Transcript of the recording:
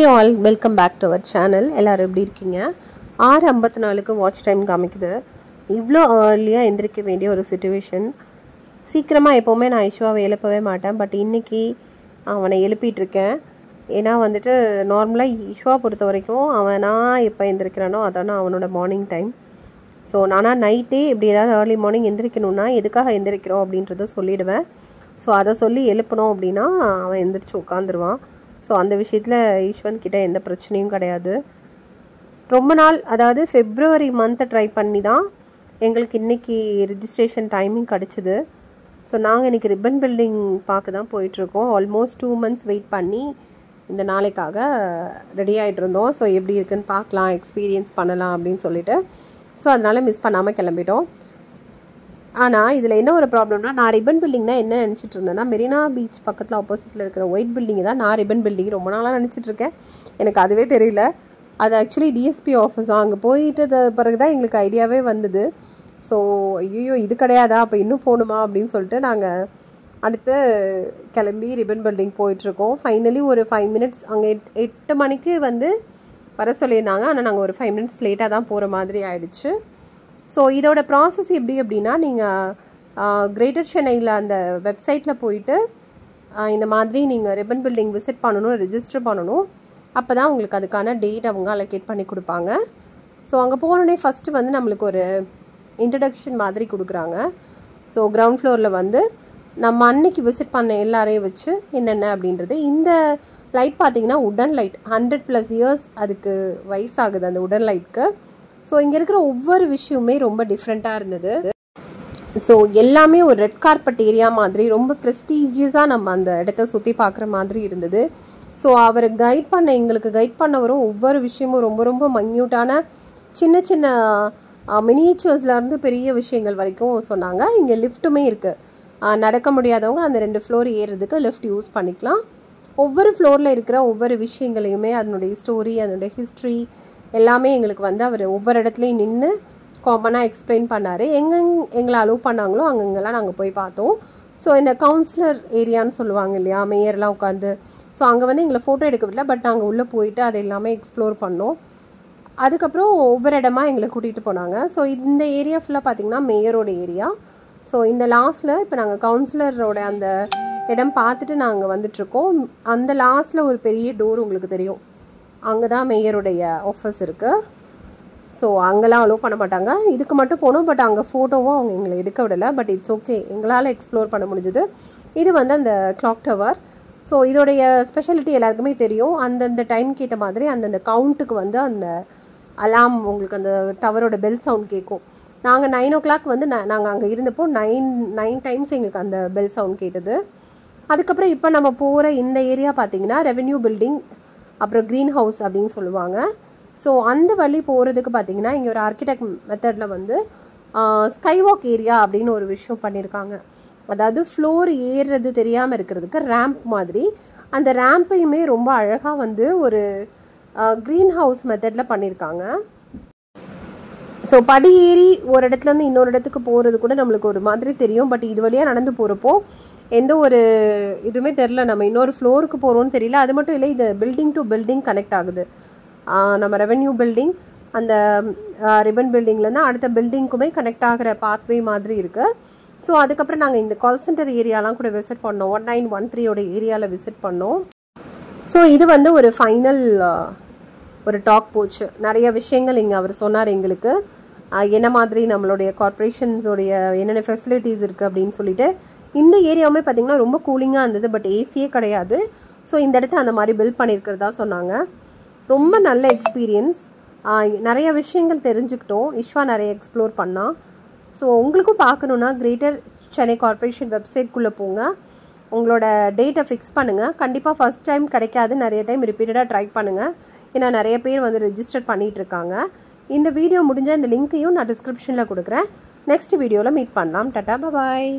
Hey all, welcome back to our channel. எல்லாரும் எப்படி இருக்கீங்க? 6:54க்கு வாட்ச் டைம் காமிக்குது. இவ்வளோ ஏர்லியாக எந்திரிக்க வேண்டிய ஒரு சிச்சுவேஷன். சீக்கிரமாக எப்போவுமே நான் ஐஷ்வாவை எழுப்பவே மாட்டேன். பட் இன்றைக்கி அவனை எழுப்பிட்டுருக்கேன். ஏன்னா வந்துட்டு நார்மலாக ஐஷ்வா பொறுத்த வரைக்கும் அவன் நான் எப்போ எந்திரிக்கிறானோ அதான அவனோட மார்னிங் டைம். ஸோ நானாக நைட்டே இப்படி ஏதாவது ஏர்லி மார்னிங் எந்திரிக்கணுன்னா எதுக்காக எந்திரிக்கிறோம் அப்படின்றத சொல்லிவிடுவேன். ஸோ அதை சொல்லி எழுப்பணும் அப்படின்னா அவன் எந்திரிச்சு உட்காந்துருவான். ஸோ அந்த விஷயத்தில் ஈஸ்வந்த் கிட்டே எந்த பிரச்சனையும் கிடையாது. ரொம்ப நாள் அதாவது ஃபெப்ரவரி மந்த்தை ட்ரை பண்ணி தான் எங்களுக்கு இன்றைக்கி ரிஜிஸ்ட்ரேஷன் டைமிங் கிடச்சிது. ஸோ நாங்கள் இன்றைக்கி ரிப்பன் பில்டிங் பார்க்க தான் போயிட்டுருக்கோம். ஆல்மோஸ்ட் 2 months வெயிட் பண்ணி இந்த நாளைக்காக ரெடி ஆகிட்டு இருந்தோம். ஸோ எப்படி இருக்குன்னு பார்க்கலாம், எக்ஸ்பீரியன்ஸ் பண்ணலாம் அப்படின்னு சொல்லிட்டு. ஸோ அதனால் மிஸ் பண்ணாமல் கிளம்பிட்டோம். ஆனால் இதில் என்ன ஒரு ப்ராப்ளம்னா, நான் ரிப்பன் பில்டிங்னா என்ன நினச்சிட்டு இருந்தேன்னா, மெரினா பீச் பக்கத்தில் ஆப்போசிட்டில் இருக்கிற ஒயிட் பில்டிங் தான் நான் ரிப்பன் பில்டிங் ரொம்ப நாளாக நினச்சிட்ருக்கேன். எனக்கு அதுவே தெரியல. அது ஆக்சுவலி டிஎஸ்பி ஆஃபீஸ் தான். அங்கே போயிட்டு பிறகு தான் எங்களுக்கு ஐடியாவே வந்தது. ஸோ ஐயோ இது கிடையாதா, அப்போ இன்னும் போகணுமா அப்படின்னு சொல்லிட்டு நாங்கள் அடுத்து கிளம்பி ரிப்பன் பில்டிங் போயிட்டுருக்கோம். ஃபைனலி ஒரு 5 minutes அங்கே 8 மணிக்கு வர சொல்லியிருந்தாங்க. ஆனால் நாங்கள் ஒரு 5 minutes லேட்டாக தான் போகிற மாதிரி ஆயிடுச்சு. ஸோ இதோட ப்ராசஸ் எப்படி அப்படின்னா, நீங்கள் கிரேட்டர் சென்னையில் அந்த வெப்சைட்டில் போயிட்டு இந்த மாதிரி நீங்கள் ரிப்பன் பில்டிங் விசிட் பண்ணணும், ரெஜிஸ்டர் பண்ணணும். அப்போ தான் உங்களுக்கு அதுக்கான டேட் அவங்க அலோகேட் பண்ணி கொடுப்பாங்க. ஸோ அங்கே போனோடனே ஃபஸ்ட்டு நம்மளுக்கு ஒரு இன்ட்ரடக்ஷன் மாதிரி கொடுக்குறாங்க. ஸோ கிரவுண்ட் ஃப்ளோரில் நம்ம அன்னைக்கு விசிட் பண்ண எல்லாரையும் வச்சு என்னென்ன அப்படின்றது. இந்த லைட் பார்த்திங்கன்னா உடன் லைட் 100+ years அதுக்கு வயசாகுது அந்த உடன் லைட்க்கு. ஸோ இங்கே இருக்கிற ஒவ்வொரு விஷயமுமே ரொம்ப டிஃப்ரெண்ட்டாக இருந்தது. ஸோ எல்லாமே ஒரு ரெட் கார்பெட் ஏரியா மாதிரி ரொம்ப ப்ரெஸ்டீஜியஸாக நம்ம அந்த இடத்த சுற்றி பார்க்குற மாதிரி இருந்தது. ஸோ அவர் எங்களுக்கு கைட் பண்ணவரும் ஒவ்வொரு விஷயமும் ரொம்ப ரொம்ப மைன்யூட்டான சின்ன சின்ன மினியேச்சர்ஸ்லேருந்து பெரிய விஷயங்கள் வரைக்கும் சொன்னாங்க. இங்கே லிஃப்ட்டுமே இருக்குது. நடக்க முடியாதவங்க அந்த 2 floor ஏறுறதுக்கு லிஃப்ட் யூஸ் பண்ணிக்கலாம். ஒவ்வொரு ஃப்ளோரில் இருக்கிற ஒவ்வொரு விஷயங்களையுமே அதனுடைய ஸ்டோரி, அதனுடைய ஹிஸ்ட்ரி எல்லாமே எங்களுக்கு அவர் ஒவ்வொரு இடத்துலையும் நின்று காமனாக எக்ஸ்பிளைன் பண்ணார். எங்களை அலோவ் பண்ணாங்களோ அங்கெங்கெல்லாம் நாங்கள் போய் பார்த்தோம். ஸோ இந்த கவுன்சிலர் ஏரியான்னு சொல்லுவாங்க இல்லையா, மேயர்லாம் உட்காந்து. ஸோ அங்கே எங்களை ஃபோட்டோ எடுக்கவில்லை. பட் நாங்கள் உள்ளே போயிட்டு அது எல்லாமே எக்ஸ்ப்ளோர் பண்ணோம். அதுக்கப்புறம் ஒவ்வொரு இடமா எங்களை கூட்டிகிட்டு போனாங்க. ஸோ இந்த ஏரியா ஃபுல்லாக பார்த்திங்கன்னா மேயரோட ஏரியா. ஸோ இந்த லாஸ்ட்டில் இப்போ நாங்கள் கவுன்சிலரோட அந்த இடம் பார்த்துட்டு நாங்கள் வந்துட்ருக்கோம். அந்த லாஸ்ட்டில் ஒரு பெரிய டோர் உங்களுக்கு தெரியும், அங்கே தான் மேயருடைய ஆஃபீஸ் இருக்குது. ஸோ அங்கெல்லாம் அலோவ் பண்ண மாட்டாங்க. இதுக்கு மட்டும் போனோம். பட் அங்கே ஃபோட்டோவும் அவங்க எங்களை எடுக்க விடலை. பட் இட்ஸ் ஓகே, எங்களால் எக்ஸ்ப்ளோர் பண்ண முடிஞ்சுது. இது அந்த கிளாக் டவர். ஸோ இதோடைய ஸ்பெஷாலிட்டி எல்லாருக்குமே தெரியும். அந்தந்த டைம்க்கு ஏற்ற மாதிரி அந்தந்த கவுண்ட்டுக்கு அந்த அலாம் உங்களுக்கு அந்த டவரோட பெல் சவுண்ட் கேட்கும். நாங்கள் 9 o'clock நாங்கள் அங்கே இருந்தப்போ 9 times எங்களுக்கு அந்த பெல் சவுண்ட் கேட்டது. அதுக்கப்புறம் இப்போ நம்ம போகிற இந்த ஏரியா பார்த்திங்கன்னா ரெவென்யூ பில்டிங், அப்புறம் க்ரீன் ஹவுஸ் அப்படின்னு சொல்லுவாங்க. ஸோ அந்த வழி போகிறதுக்கு பார்த்திங்கன்னா இங்கே ஒரு ஆர்கிடெக்ட் மெத்தடில் ஸ்கை வாக் ஏரியா அப்படின்னு ஒரு விஷயம் பண்ணியிருக்காங்க. அதாவது ஃப்ளோர் ஏறுறது தெரியாமல் இருக்கிறதுக்கு ரேம்ப் மாதிரி அந்த ரேம்பையுமே ரொம்ப அழகாக ஒரு க்ரீன் ஹவுஸ் மெத்தடில் பண்ணியிருக்காங்க. ஸோ படி ஏறி ஒரு இடத்துலேருந்து இன்னொரு இடத்துக்கு போகிறது கூட நம்மளுக்கு ஒரு மாதிரி தெரியும். பட் இது வழியாக நடந்து போகிறப்போ எந்த ஒரு இதுவுமே தெரில, நம்ம இன்னொரு ஃப்ளோருக்கு போகிறோன்னு தெரியல. அது மட்டும் இல்லை, இது பில்டிங் டு பில்டிங் கனெக்ட் ஆகுது. நம்ம ரெவென்யூ பில்டிங் அந்த ரிப்பன் பில்டிங்லேருந்து அடுத்த பில்டிங்க்குமே கனெக்ட் ஆகிற பாத்வே மாதிரி இருக்குது. ஸோ அதுக்கப்புறம் நாங்கள் இந்த கால் சென்டர் ஏரியாலாம் கூட விசிட் பண்ணோம். 1913 ஏரியாவில் விசிட் பண்ணோம். ஸோ இது ஒரு ஃபைனல் ஒரு டாக் போச்சு. நிறைய விஷயங்கள் இங்கே அவர் சொன்னார் எங்களுக்கு, என்ன மாதிரி நம்மளுடைய கார்ப்பரேஷன்ஸோடைய என்னென்ன ஃபெசிலிட்டிஸ் இருக்குது அப்படின்னு சொல்லிட்டு. இந்த ஏரியாவுமே பார்த்திங்கன்னா ரொம்ப கூலிங்காக இருந்தது. பட் ஏசியே கிடையாது. ஸோ இந்த இடத்த அந்த மாதிரி பில்ட் பண்ணியிருக்கிறதா சொன்னாங்க. ரொம்ப நல்ல எக்ஸ்பீரியன்ஸ். நிறைய விஷயங்கள் தெரிஞ்சுக்கிட்டோம். இஷ்வா நிறைய எக்ஸ்ப்ளோர் பண்ணால். ஸோ உங்களுக்கும் பார்க்கணுன்னா கிரேட்டர் சென்னை கார்ப்பரேஷன் வெப்சைட்குள்ளே போங்க. உங்களோட டேட்டை ஃபிக்ஸ் பண்ணுங்கள். கண்டிப்பாக ஃபஸ்ட் டைம் கிடைக்காது, நிறைய டைம் ரிப்பீட்டடாக ட்ரை பண்ணுங்கள். ஏன்னா நிறைய பேர் ரெஜிஸ்டர் பண்ணிகிட்ருக்காங்க. இந்த வீடியோ முடிஞ்சால் இந்த லிங்க்கையும் நான் டிஸ்கிரிப்ஷனில் கொடுக்குறேன். நெக்ஸ்ட் வீடியோவில் மீட் பண்ணலாம். டாடா, பாய்.